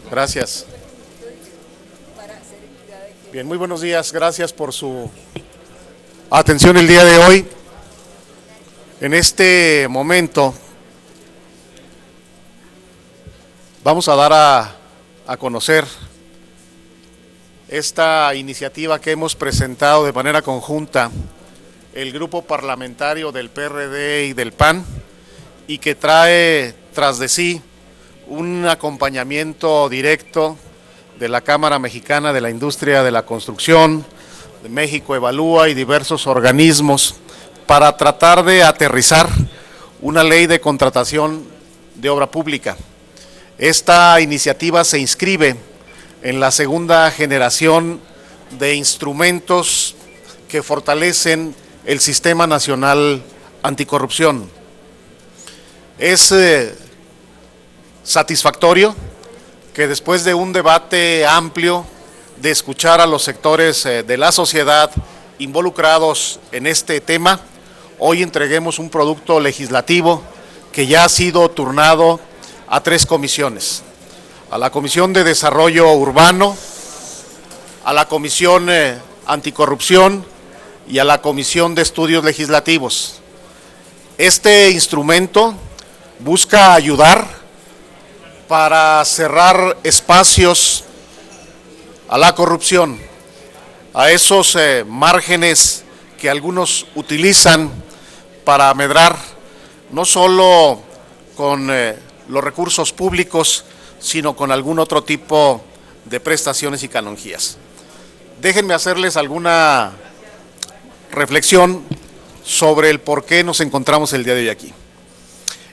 Gracias. Bien, muy buenos días. Gracias por su atención el día de hoy. En este momento vamos a dar a conocer esta iniciativa que hemos presentado de manera conjunta el grupo parlamentario del PRD y del PAN, y que trae tras de sí un acompañamiento directo de la Cámara Mexicana de la Industria de la Construcción, de México Evalúa y diversos organismos para tratar de aterrizar una ley de contratación de obra pública. Esta iniciativa se inscribe en la segunda generación de instrumentos que fortalecen el Sistema Nacional Anticorrupción. Es satisfactorio que después de un debate amplio, de escuchar a los sectores de la sociedad involucrados en este tema, hoy entreguemos un producto legislativo que ya ha sido turnado a 3 comisiones: a la Comisión de Desarrollo Urbano, a la Comisión Anticorrupción y a la Comisión de Estudios Legislativos. Este instrumento busca ayudar para cerrar espacios a la corrupción, a esos márgenes que algunos utilizan para amedrar no solo con los recursos públicos, sino con algún otro tipo de prestaciones y canonjías. Déjenme hacerles alguna reflexión sobre el por qué nos encontramos el día de hoy aquí.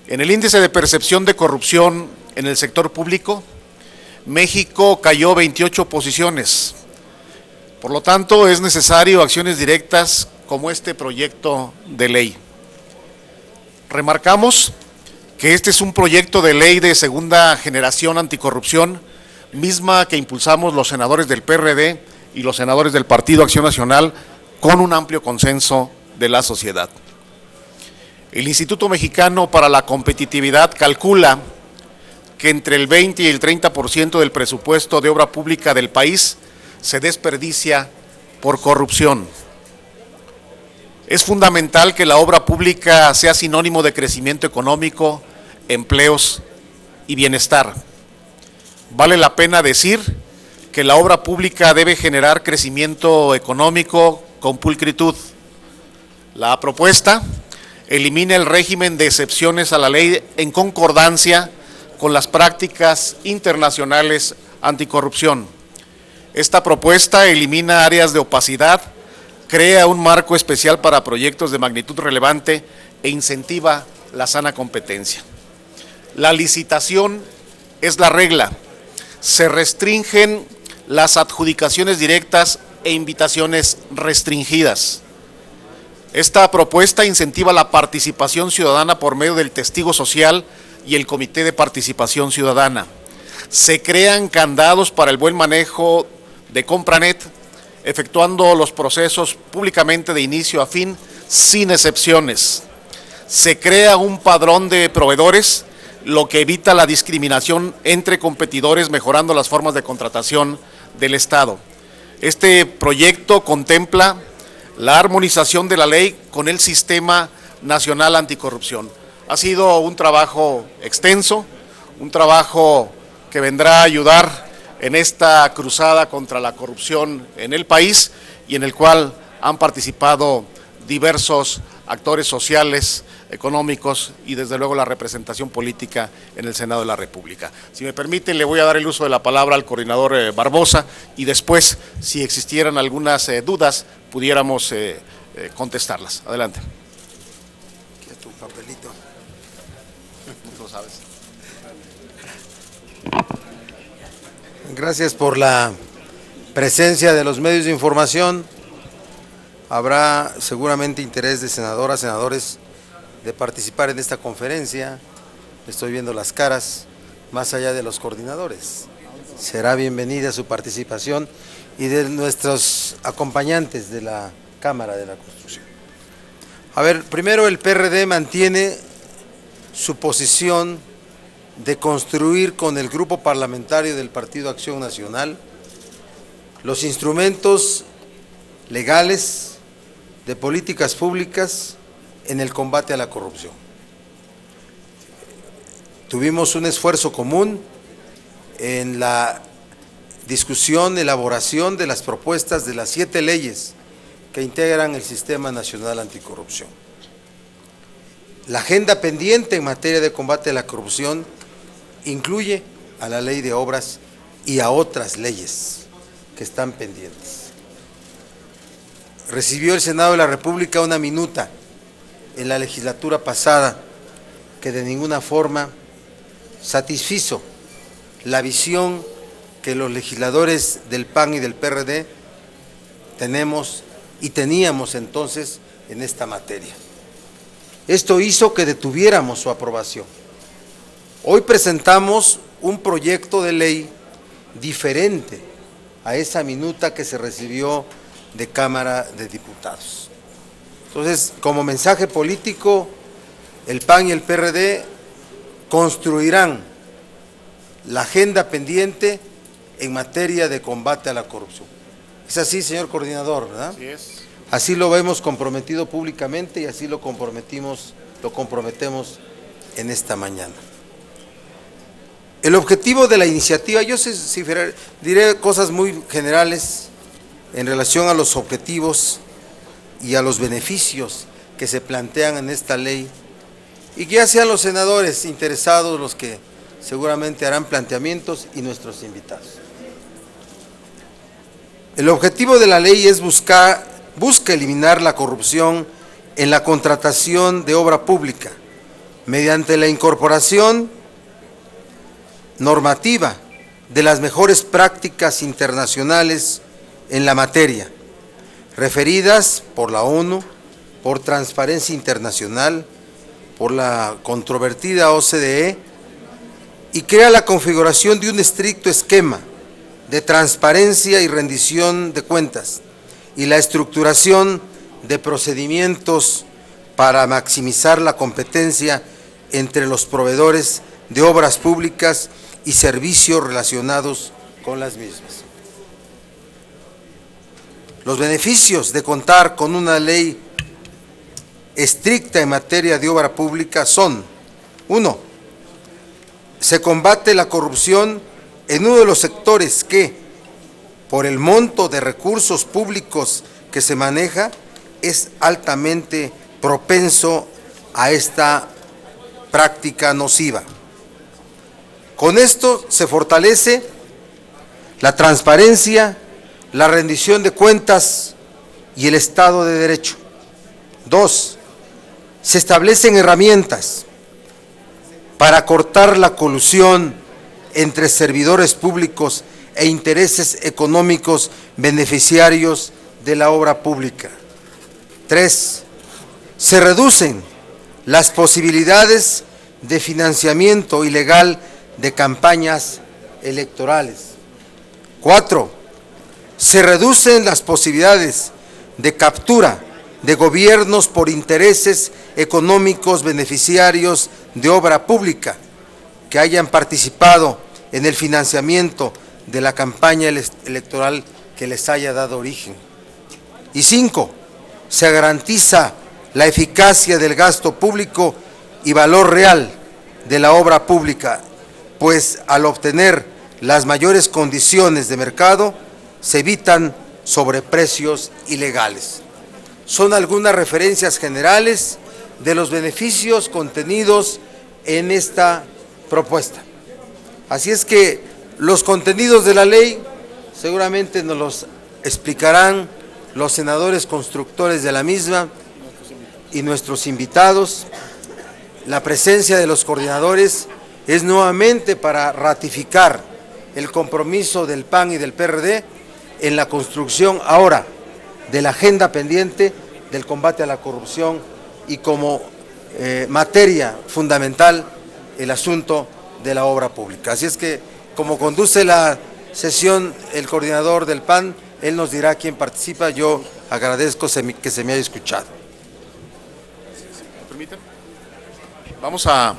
En el índice de percepción de corrupción en el sector público, México cayó 28 posiciones. Por lo tanto, es necesario acciones directas como este proyecto de ley. Remarcamos que este es un proyecto de ley de segunda generación anticorrupción, misma que impulsamos los senadores del PRD y los senadores del Partido Acción Nacional con un amplio consenso de la sociedad. El Instituto Mexicano para la Competitividad calcula que entre el 20 y el 30% del presupuesto de obra pública del país se desperdicia por corrupción. Es fundamental que la obra pública sea sinónimo de crecimiento económico, empleos y bienestar. Vale la pena decir que la obra pública debe generar crecimiento económico con pulcritud. La propuesta elimina el régimen de excepciones a la ley en concordancia con las prácticas internacionales anticorrupción. Esta propuesta elimina áreas de opacidad, crea un marco especial para proyectos de magnitud relevante e incentiva la sana competencia. La licitación es la regla. Se restringen las adjudicaciones directas e invitaciones restringidas. Esta propuesta incentiva la participación ciudadana por medio del testigo social y el Comité de Participación Ciudadana. Se crean candados para el buen manejo de Compranet, efectuando los procesos públicamente de inicio a fin, sin excepciones. Se crea un padrón de proveedores, lo que evita la discriminación entre competidores, mejorando las formas de contratación del Estado. Este proyecto contempla la armonización de la ley con el Sistema Nacional Anticorrupción. Ha sido un trabajo extenso, un trabajo que vendrá a ayudar en esta cruzada contra la corrupción en el país y en el cual han participado diversos actores sociales, económicos y desde luego la representación política en el Senado de la República. Si me permiten, le voy a dar el uso de la palabra al coordinador Barbosa y después, si existieran algunas dudas, pudiéramos contestarlas. Adelante. Aquí es tu papelito. Tú lo sabes. Gracias por la presencia de los medios de información. Habrá seguramente interés de senadoras, senadores de participar en esta conferencia. Estoy viendo las caras, más allá de los coordinadores. Será bienvenida su participación y de nuestros acompañantes de la Cámara de la Construcción. A ver, primero el PRD mantiene su posición de construir con el grupo parlamentario del Partido Acción Nacional los instrumentos legales de políticas públicas en el combate a la corrupción. Tuvimos un esfuerzo común en la discusión, elaboración de las propuestas de las 7 leyes que integran el Sistema Nacional Anticorrupción. La agenda pendiente en materia de combate a la corrupción incluye a la Ley de Obras y a otras leyes que están pendientes. Recibió el Senado de la República una minuta en la legislatura pasada que de ninguna forma satisfizo la visión que los legisladores del PAN y del PRD tenemos y teníamos entonces en esta materia. Esto hizo que detuviéramos su aprobación. Hoy presentamos un proyecto de ley diferente a esa minuta que se recibió de Cámara de Diputados. Entonces, como mensaje político, el PAN y el PRD construirán la agenda pendiente en materia de combate a la corrupción. Es así, señor coordinador, ¿verdad? Así es. Así lo hemos comprometido públicamente y así lo comprometemos en esta mañana. El objetivo de la iniciativa, yo diré cosas muy generales en relación a los objetivos y a los beneficios que se plantean en esta ley, y que ya sean los senadores interesados los que seguramente harán planteamientos y nuestros invitados. El objetivo de la ley es busca eliminar la corrupción en la contratación de obra pública mediante la incorporación normativa de las mejores prácticas internacionales en la materia, referidas por la ONU, por Transparencia Internacional, por la controvertida OCDE, y crea la configuración de un estricto esquema de transparencia y rendición de cuentas, y la estructuración de procedimientos para maximizar la competencia entre los proveedores de obras públicas y servicios relacionados con las mismas. Los beneficios de contar con una ley estricta en materia de obra pública son: 1. Se combate la corrupción en uno de los sectores que, por el monto de recursos públicos que se maneja, es altamente propenso a esta práctica nociva. Con esto se fortalece la transparencia, la rendición de cuentas y el Estado de Derecho. 2. Se establecen herramientas para cortar la colusión entre servidores públicos e intereses económicos beneficiarios de la obra pública. 3. Se reducen las posibilidades de financiamiento ilegal de campañas electorales. 4. Se reducen las posibilidades de captura de gobiernos por intereses económicos beneficiarios de obra pública que hayan participado en el financiamiento de la campaña electoral que les haya dado origen. Y 5. Se garantiza la eficacia del gasto público y valor real de la obra pública, pues al obtener las mayores condiciones de mercado se evitan sobreprecios ilegales. Son algunas referencias generales de los beneficios contenidos en esta propuesta. Así es que los contenidos de la ley seguramente nos los explicarán los senadores constructores de la misma y nuestros invitados. La presencia de los coordinadores es nuevamente para ratificar el compromiso del PAN y del PRD en la construcción ahora de la agenda pendiente del combate a la corrupción y como materia fundamental el asunto de la obra pública. Así es que, como conduce la sesión el coordinador del PAN, él nos dirá quién participa. Yo agradezco que se me haya escuchado. ¿Me permiten? Vamos a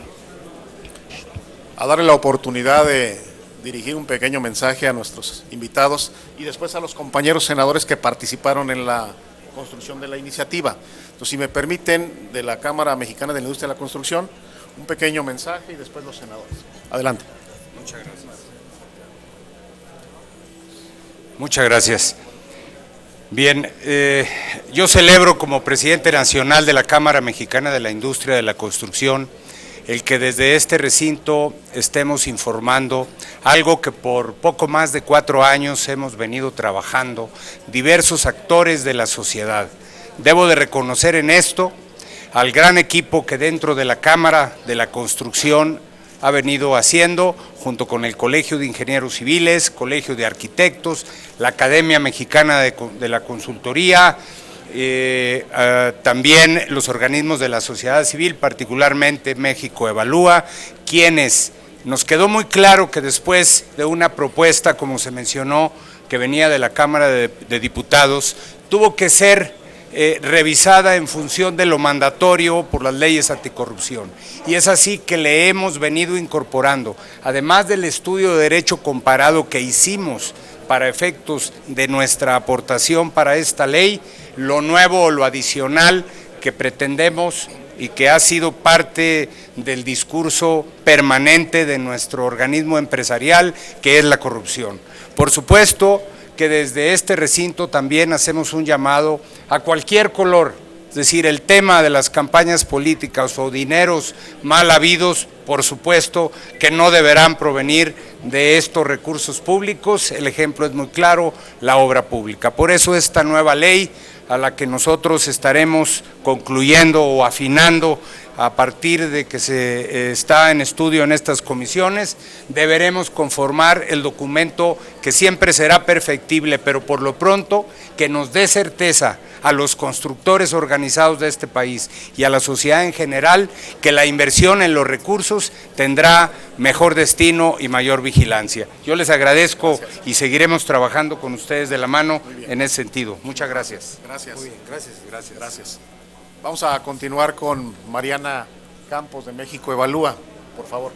a darle la oportunidad de dirigir un pequeño mensaje a nuestros invitados y después a los compañeros senadores que participaron en la construcción de la iniciativa. Entonces, si me permiten, de la Cámara Mexicana de la Industria de la Construcción, un pequeño mensaje y después los senadores. Adelante. Muchas gracias. Muchas gracias. Bien, yo celebro como presidente nacional de la Cámara Mexicana de la Industria de la Construcción el que desde este recinto estemos informando algo que por poco más de 4 años hemos venido trabajando diversos actores de la sociedad. Debo de reconocer en esto al gran equipo que dentro de la Cámara de la Construcción ha venido haciendo, junto con el Colegio de Ingenieros Civiles, Colegio de Arquitectos, la Academia Mexicana de la Consultoría, también los organismos de la sociedad civil, particularmente México Evalúa, quienes nos quedó muy claro que después de una propuesta, como se mencionó, que venía de la Cámara de Diputados, tuvo que ser revisada en función de lo mandatorio por las leyes anticorrupción. Y es así que le hemos venido incorporando, además del estudio de derecho comparado que hicimos para efectos de nuestra aportación para esta ley, lo nuevo o lo adicional que pretendemos y que ha sido parte del discurso permanente de nuestro organismo empresarial, que es la corrupción. Por supuesto que desde este recinto también hacemos un llamado a cualquier color, es decir, el tema de las campañas políticas o dineros mal habidos, por supuesto que no deberán provenir de estos recursos públicos. El ejemplo es muy claro, la obra pública. Por eso esta nueva ley, a la que nosotros estaremos concluyendo o afinando a partir de que se está en estudio en estas comisiones, deberemos conformar el documento que siempre será perfectible, pero por lo pronto que nos dé certeza a los constructores organizados de este país y a la sociedad en general que la inversión en los recursos tendrá mejor destino y mayor vigilancia. Yo les agradezco y seguiremos trabajando con ustedes de la mano en ese sentido. Muchas gracias. Gracias. Muy bien, Gracias. Vamos a continuar con Mariana Campos de México Evalúa, por favor.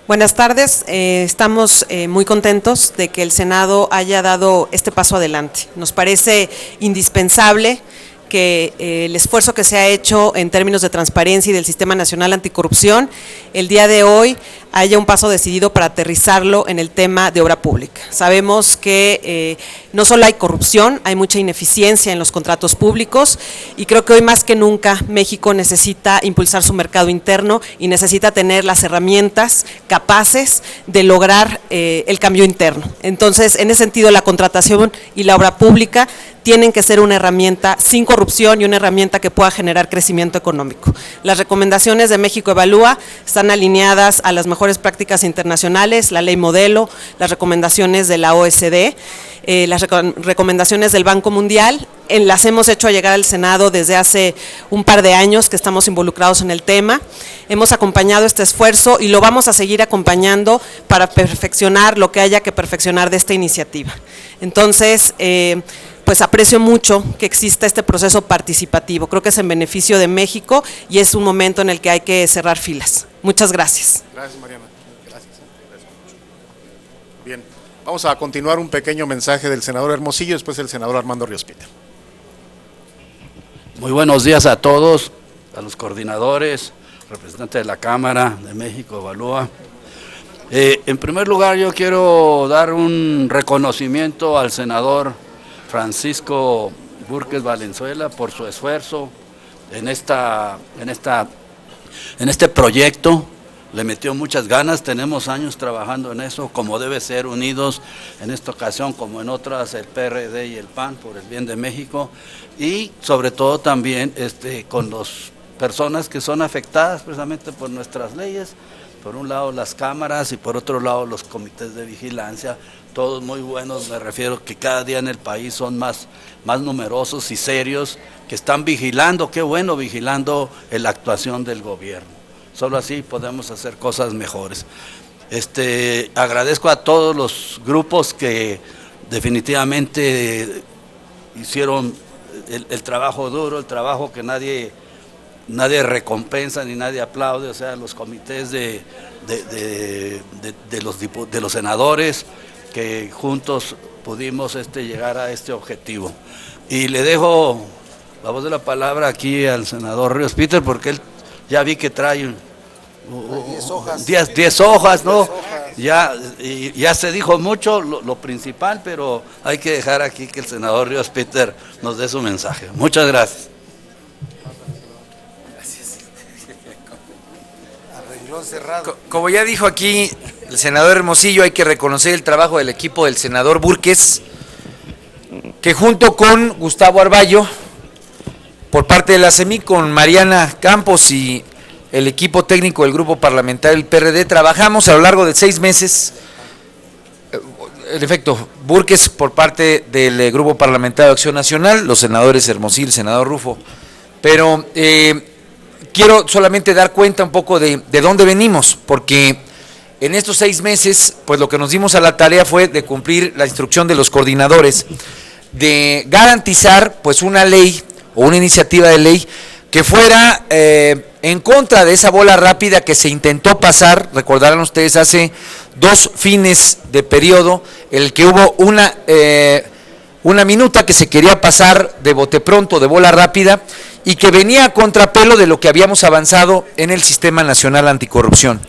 Buenas tardes, estamos muy contentos de que el Senado haya dado este paso adelante. Nos parece indispensable que el esfuerzo que se ha hecho en términos de transparencia y del Sistema Nacional Anticorrupción, el día de hoy haya un paso decidido para aterrizarlo en el tema de obra pública. Sabemos que no solo hay corrupción, hay mucha ineficiencia en los contratos públicos y creo que hoy más que nunca México necesita impulsar su mercado interno y necesita tener las herramientas capaces de lograr el cambio interno. Entonces, en ese sentido, la contratación y la obra pública tienen que ser una herramienta sin corrupción y una herramienta que pueda generar crecimiento económico. Las recomendaciones de México Evalúa están alineadas a las mejores prácticas internacionales, la ley modelo, las recomendaciones de la OECD, las recomendaciones del Banco Mundial. Las hemos hecho llegar al Senado desde hace un par de años que estamos involucrados en el tema. Hemos acompañado este esfuerzo y lo vamos a seguir acompañando para perfeccionar lo que haya que perfeccionar de esta iniciativa. Entonces, pues aprecio mucho que exista este proceso participativo. Creo que es en beneficio de México y es un momento en el que hay que cerrar filas. Muchas gracias. Gracias, Mariana. Gracias. Bien, vamos a continuar un pequeño mensaje del senador Hermosillo, después el senador Armando Ríos-Peter. Muy buenos días a todos, a los coordinadores, representantes de la Cámara de México Evalúa. En primer lugar, yo quiero dar un reconocimiento al senador Francisco Burques Valenzuela por su esfuerzo en este proyecto. Le metió muchas ganas, tenemos años trabajando en eso, como debe ser, unidos en esta ocasión, como en otras, el PRD y el PAN, por el bien de México, y sobre todo también con las personas que son afectadas precisamente por nuestras leyes, por un lado las cámaras y por otro lado los comités de vigilancia, todos muy buenos, me refiero que cada día en el país son más numerosos y serios, que están vigilando, qué bueno, vigilando la actuación del gobierno. Solo así podemos hacer cosas mejores. Agradezco a todos los grupos que definitivamente hicieron el trabajo duro, el trabajo que nadie nadie recompensa ni nadie aplaude, o sea, los comités de los senadores que juntos pudimos llegar a este objetivo. Y le dejo la voz de la palabra aquí al senador Ríos Peter, porque él ya vi que trae 10 hojas. 10 hojas, ¿no? 10 hojas. Ya se dijo mucho lo principal, pero hay que dejar aquí que el senador Ríos Peter nos dé su mensaje. Muchas gracias. Arreglón cerrado. Como ya dijo aquí el senador Hermosillo, hay que reconocer el trabajo del equipo del senador Búrquez, que junto con Gustavo Arballo, por parte de la CEMI, con Mariana Campos y el equipo técnico del grupo parlamentario del PRD, trabajamos a lo largo de 6 meses. En efecto, Búrquez por parte del grupo parlamentario de Acción Nacional, los senadores Hermosillo y el senador Rufo. Pero quiero solamente dar cuenta un poco de dónde venimos, porque en estos 6 meses, pues lo que nos dimos a la tarea fue de cumplir la instrucción de los coordinadores, de garantizar pues una ley o una iniciativa de ley que fuera en contra de esa bola rápida que se intentó pasar. Recordarán ustedes, hace 2 fines de periodo, el que hubo una minuta que se quería pasar de bote pronto, de bola rápida, y que venía a contrapelo de lo que habíamos avanzado en el Sistema Nacional Anticorrupción.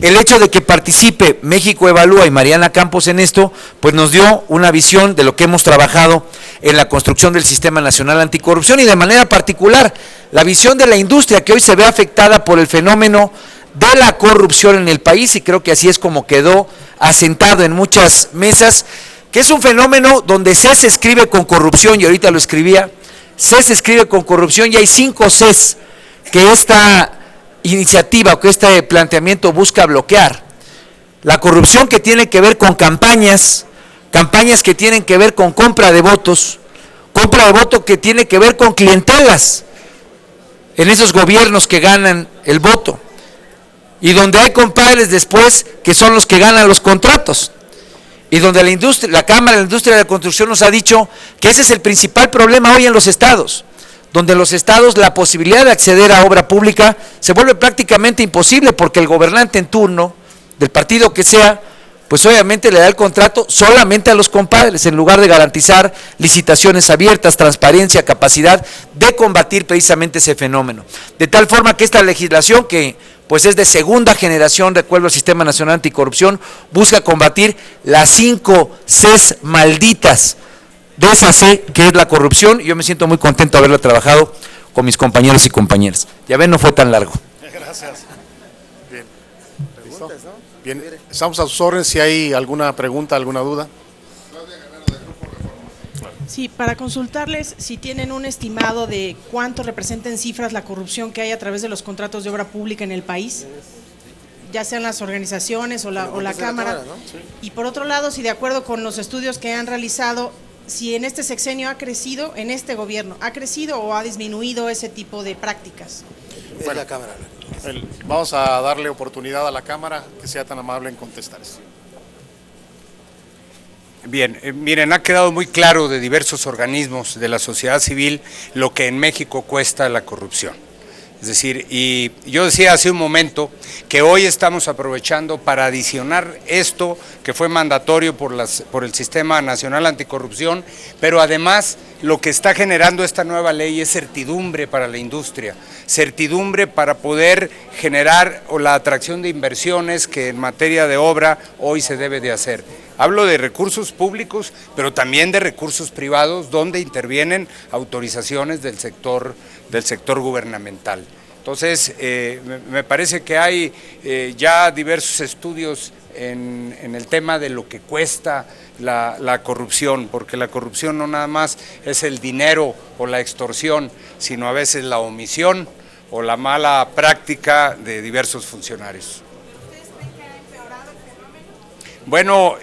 El hecho de que participe México Evalúa y Mariana Campos en esto, pues nos dio una visión de lo que hemos trabajado en la construcción del Sistema Nacional Anticorrupción, y de manera particular la visión de la industria, que hoy se ve afectada por el fenómeno de la corrupción en el país, y creo que así es como quedó asentado en muchas mesas, que es un fenómeno donde se escribe con corrupción, y ahorita lo escribía, se escribe con corrupción, y hay 5 Cs que esta iniciativa o que este planteamiento busca bloquear. La corrupción que tiene que ver con campañas que tienen que ver con compra de votos que tiene que ver con clientelas en esos gobiernos que ganan el voto, y donde hay compadres después que son los que ganan los contratos, y donde la industria, la Cámara de la Industria de la Construcción nos ha dicho que ese es el principal problema hoy en los estados, donde en los estados la posibilidad de acceder a obra pública se vuelve prácticamente imposible, porque el gobernante en turno, del partido que sea, pues obviamente le da el contrato solamente a los compadres, en lugar de garantizar licitaciones abiertas, transparencia, capacidad de combatir precisamente ese fenómeno. De tal forma que esta legislación, que pues es de segunda generación, recuerdo, el Sistema Nacional Anticorrupción, busca combatir las 5 Cs malditas de esa C, que es la corrupción, y yo me siento muy contento de haberla trabajado con mis compañeros y compañeras. Ya ven, no fue tan largo. Gracias. Bien. ¿Listo? Bien, estamos a sus órdenes si hay alguna pregunta, alguna duda. Sí, para consultarles si tienen un estimado de cuánto representa en cifras la corrupción que hay a través de los contratos de obra pública en el país, ya sean las organizaciones o la Cámara, ¿no? Sí. Y por otro lado, si de acuerdo con los estudios que han realizado, si en este sexenio ha crecido, en este gobierno, ¿ha crecido o ha disminuido ese tipo de prácticas? Es la Cámara. Vamos a darle oportunidad a la Cámara que sea tan amable en contestar eso. Bien, miren, ha quedado muy claro de diversos organismos de la sociedad civil lo que en México cuesta la corrupción. Es decir, y yo decía hace un momento que hoy estamos aprovechando para adicionar esto que fue mandatorio por el Sistema Nacional Anticorrupción, pero además lo que está generando esta nueva ley es certidumbre para la industria, certidumbre para poder generar la atracción de inversiones que en materia de obra hoy se debe de hacer. Hablo de recursos públicos, pero también de recursos privados, donde intervienen autorizaciones del sector gubernamental. Entonces, me parece que hay ya diversos estudios en el tema de lo que cuesta la corrupción, porque la corrupción no nada más es el dinero o la extorsión, sino a veces la omisión o la mala práctica de diversos funcionarios. Bueno,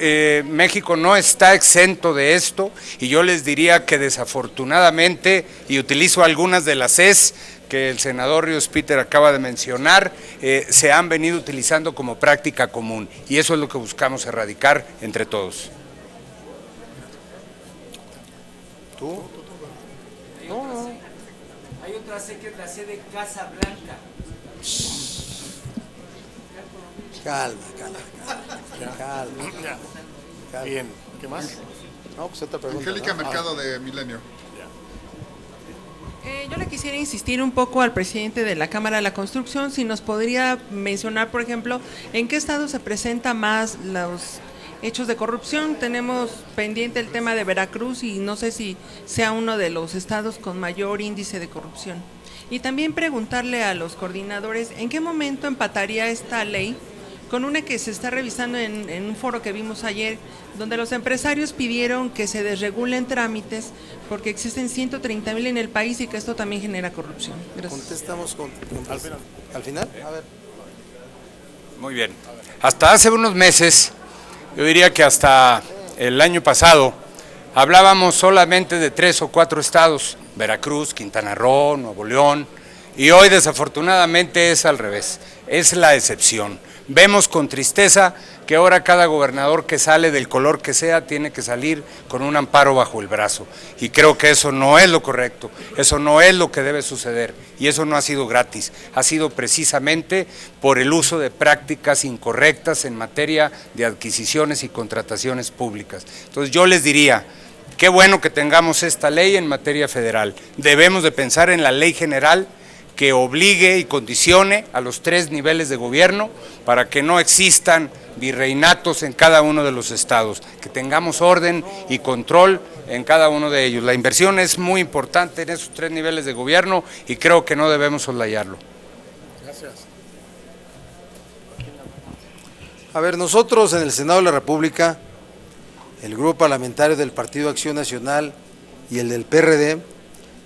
México no está exento de esto, y yo les diría que desafortunadamente, y utilizo algunas de las Cs que el senador Ríos Peter acaba de mencionar, se han venido utilizando como práctica común, y eso es lo que buscamos erradicar entre todos. ¿Tú? Hay otra ahora sé que es la sede Casa Blanca. Calma. Bien, ¿qué más? No, pues otra pregunta. Angélica ¿no? Mercado de Milenio. Yo le quisiera insistir un poco al presidente de la Cámara de la Construcción, si nos podría mencionar, por ejemplo, en qué estado se presenta más los hechos de corrupción. Tenemos pendiente el tema de Veracruz y no sé si sea uno de los estados con mayor índice de corrupción. Y también preguntarle a los coordinadores en qué momento empataría esta ley con una que se está revisando en un foro que vimos ayer, donde los empresarios pidieron que se desregulen trámites porque existen 130,000 en el país y que esto también genera corrupción. Gracias. Contestamos al final. A ver. Muy bien. Hasta hace unos meses, yo diría que hasta el año pasado, hablábamos solamente de 3 o 4 estados, Veracruz, Quintana Roo, Nuevo León, y hoy desafortunadamente es al revés, es la excepción. Vemos con tristeza que ahora cada gobernador que sale del color que sea tiene que salir con un amparo bajo el brazo, y creo que eso no es lo correcto, eso no es lo que debe suceder, y eso no ha sido gratis, ha sido precisamente por el uso de prácticas incorrectas en materia de adquisiciones y contrataciones públicas. Entonces yo les diría, qué bueno que tengamos esta ley en materia federal, debemos de pensar en la ley general que obligue y condicione a los 3 niveles de gobierno para que no existan virreinatos en cada uno de los estados, que tengamos orden y control en cada uno de ellos. La inversión es muy importante en esos 3 niveles de gobierno y creo que no debemos soslayarlo. Gracias. A ver, nosotros en el Senado de la República, el grupo parlamentario del Partido Acción Nacional y el del PRD,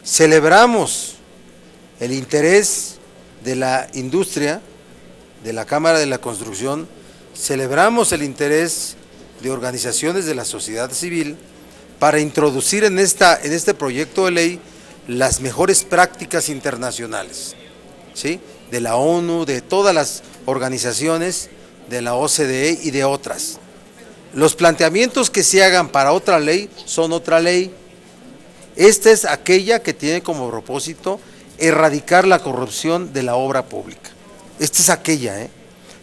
celebramos el interés de la industria, de la Cámara de la Construcción, celebramos el interés de organizaciones de la sociedad civil para introducir en este proyecto de ley las mejores prácticas internacionales, ¿sí? De la ONU, de todas las organizaciones, de la OCDE y de otras. Los planteamientos que se hagan para otra ley son otra ley. Esta es aquella que tiene como propósito erradicar la corrupción de la obra pública. Esta es aquella,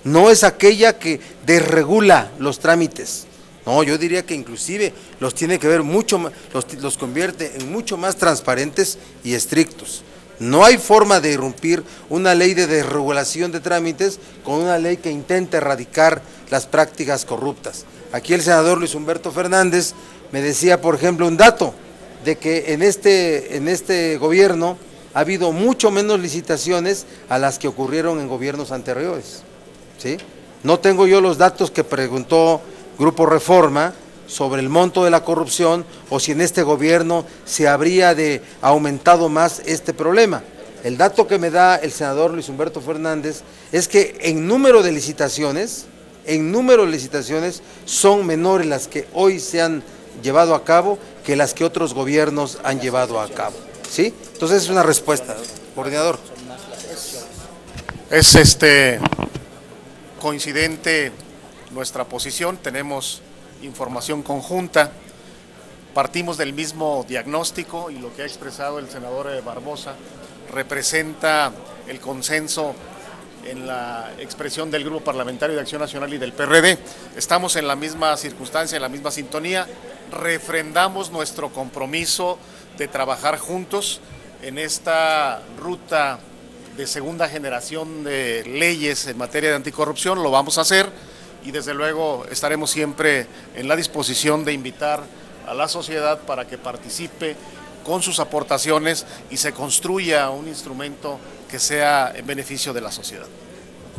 no es aquella que desregula los trámites. No, yo diría que inclusive los tiene que ver mucho más, los convierte en mucho más transparentes y estrictos. No hay forma de irrumpir una ley de desregulación de trámites con una ley que intente erradicar las prácticas corruptas. Aquí el senador Luis Humberto Fernández me decía, por ejemplo, un dato de que en este gobierno ha habido mucho menos licitaciones a las que ocurrieron en gobiernos anteriores, ¿sí? No tengo yo los datos que preguntó Grupo Reforma sobre el monto de la corrupción o si en este gobierno se habría aumentado más este problema. El dato que me da el senador Luis Humberto Fernández es que en número de licitaciones son menores las que hoy se han llevado a cabo que las que otros gobiernos han llevado a cabo. ¿Sí? Entonces es una respuesta, coordinador. Es coincidente nuestra posición, tenemos información conjunta, partimos del mismo diagnóstico y lo que ha expresado el senador Barbosa representa el consenso en la expresión del Grupo Parlamentario de Acción Nacional y del PRD. Estamos en la misma circunstancia, en la misma sintonía, refrendamos nuestro compromiso de trabajar juntos en esta ruta de segunda generación de leyes en materia de anticorrupción. Lo vamos a hacer y desde luego estaremos siempre en la disposición de invitar a la sociedad para que participe con sus aportaciones y se construya un instrumento que sea en beneficio de la sociedad.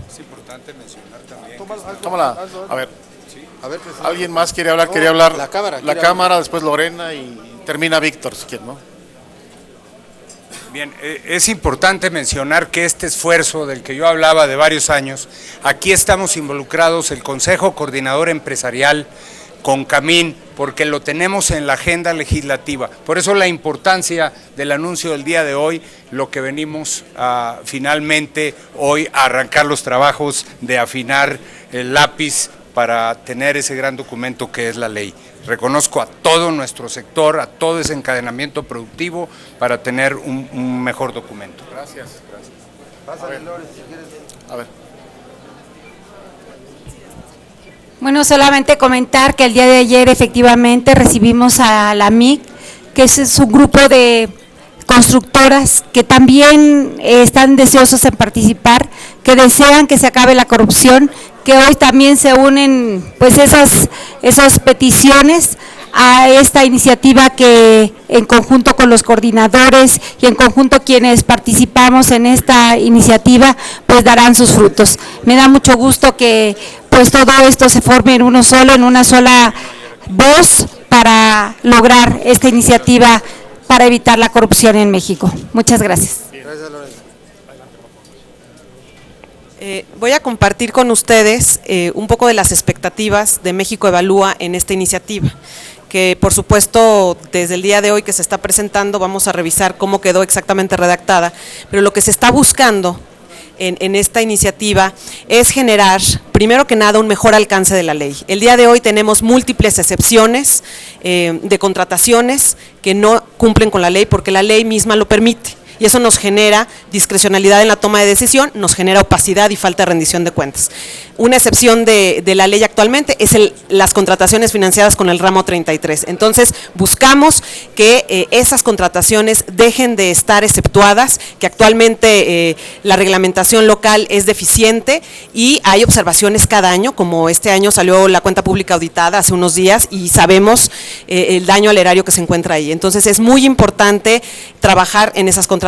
Es importante mencionar también. Tómala. A ver, presidente. ¿Alguien más quiere hablar? Quería hablar La Cámara. La Cámara, después Lorena y termina Víctor, si quiere, ¿no? Bien, es importante mencionar que este esfuerzo del que yo hablaba de varios años, aquí estamos involucrados el Consejo Coordinador Empresarial con Camín, porque lo tenemos en la agenda legislativa. Por eso la importancia del anuncio del día de hoy, lo que venimos finalmente hoy a arrancar los trabajos de afinar el lápiz para tener ese gran documento que es la ley. Reconozco a todo nuestro sector, a todo ese encadenamiento productivo para tener un mejor documento. Gracias. Pásale, Lores, si quieres. A ver. Bueno, solamente comentar que el día de ayer efectivamente recibimos a la MIC, que es un grupo de constructoras que también están deseosos en participar, que desean que se acabe la corrupción, que hoy también se unen pues esas peticiones a esta iniciativa que en conjunto con los coordinadores y en conjunto quienes participamos en esta iniciativa pues darán sus frutos. Me da mucho gusto que pues todo esto se forme en uno solo, en una sola voz para lograr esta iniciativa para evitar la corrupción en México. Muchas gracias. Gracias, Lores. Voy a compartir con ustedes un poco de las expectativas de México Evalúa en esta iniciativa, que por supuesto desde el día de hoy que se está presentando vamos a revisar cómo quedó exactamente redactada, pero lo que se está buscando en esta iniciativa es generar, primero que nada, un mejor alcance de la ley. El día de hoy tenemos múltiples excepciones de contrataciones que no cumplen con la ley porque la ley misma lo permite. Y eso nos genera discrecionalidad en la toma de decisión, nos genera opacidad y falta de rendición de cuentas. Una excepción de la ley actualmente es las contrataciones financiadas con el ramo 33. Entonces, buscamos que esas contrataciones dejen de estar exceptuadas, que actualmente la reglamentación local es deficiente y hay observaciones cada año, como este año salió la cuenta pública auditada hace unos días y sabemos el daño al erario que se encuentra ahí. Entonces, es muy importante trabajar en esas contrataciones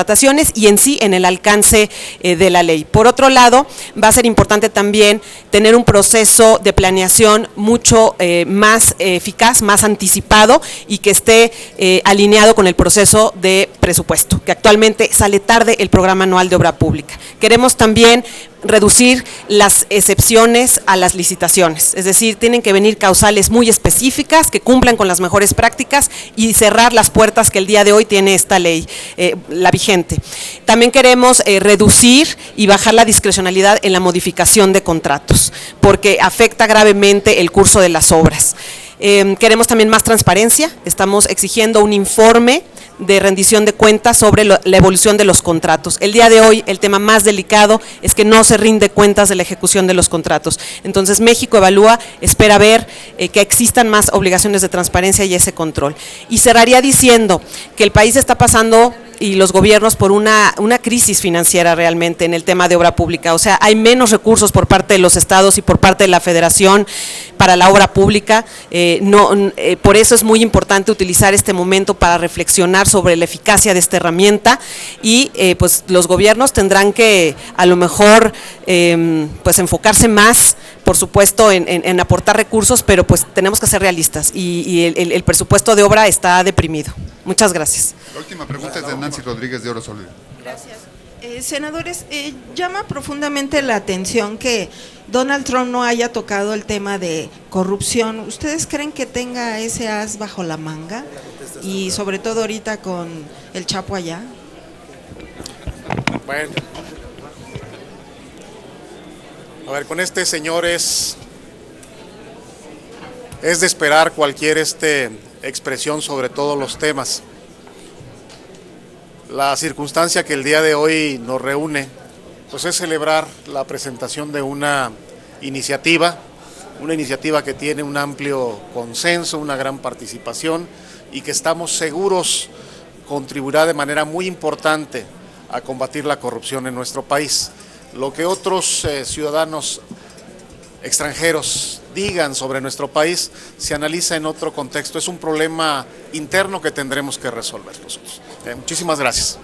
y en sí en el alcance de la ley. Por otro lado, va a ser importante también tener un proceso de planeación mucho más eficaz, más anticipado y que esté alineado con el proceso de presupuesto, que actualmente sale tarde el programa anual de obra pública. Queremos también reducir las excepciones a las licitaciones, es decir, tienen que venir causales muy específicas que cumplan con las mejores prácticas y cerrar las puertas que el día de hoy tiene esta ley, la vigente. También queremos reducir y bajar la discrecionalidad en la modificación de contratos, porque afecta gravemente el curso de las obras. Queremos también más transparencia, estamos exigiendo un informe de rendición de cuentas sobre la evolución de los contratos. El día de hoy el tema más delicado es que no se rinde cuentas de la ejecución de los contratos. Entonces México Evalúa espera ver que existan más obligaciones de transparencia y ese control. Y cerraría diciendo que el país está pasando y los gobiernos por una crisis financiera realmente en el tema de obra pública, o sea, hay menos recursos por parte de los estados y por parte de la federación para la obra pública, por eso es muy importante utilizar este momento para reflexionar sobre la eficacia de esta herramienta y pues los gobiernos tendrán que a lo mejor pues enfocarse más, por supuesto, en aportar recursos, pero pues tenemos que ser realistas y el presupuesto de obra está deprimido. Muchas gracias. La última pregunta es de Nancy Rodríguez de Oro Sólido. Gracias. Senadores, llama profundamente la atención que Donald Trump no haya tocado el tema de corrupción. ¿Ustedes creen que tenga ese as bajo la manga? Y sobre todo ahorita con el Chapo allá. Bueno. A ver, con este señor es de esperar cualquier expresión sobre todos los temas. La circunstancia que el día de hoy nos reúne, pues es celebrar la presentación de una iniciativa que tiene un amplio consenso, una gran participación y que estamos seguros contribuirá de manera muy importante a combatir la corrupción en nuestro país. Lo que otros ciudadanos extranjeros digan sobre nuestro país se analiza en otro contexto, es un problema interno que tendremos que resolver nosotros. Muchísimas gracias.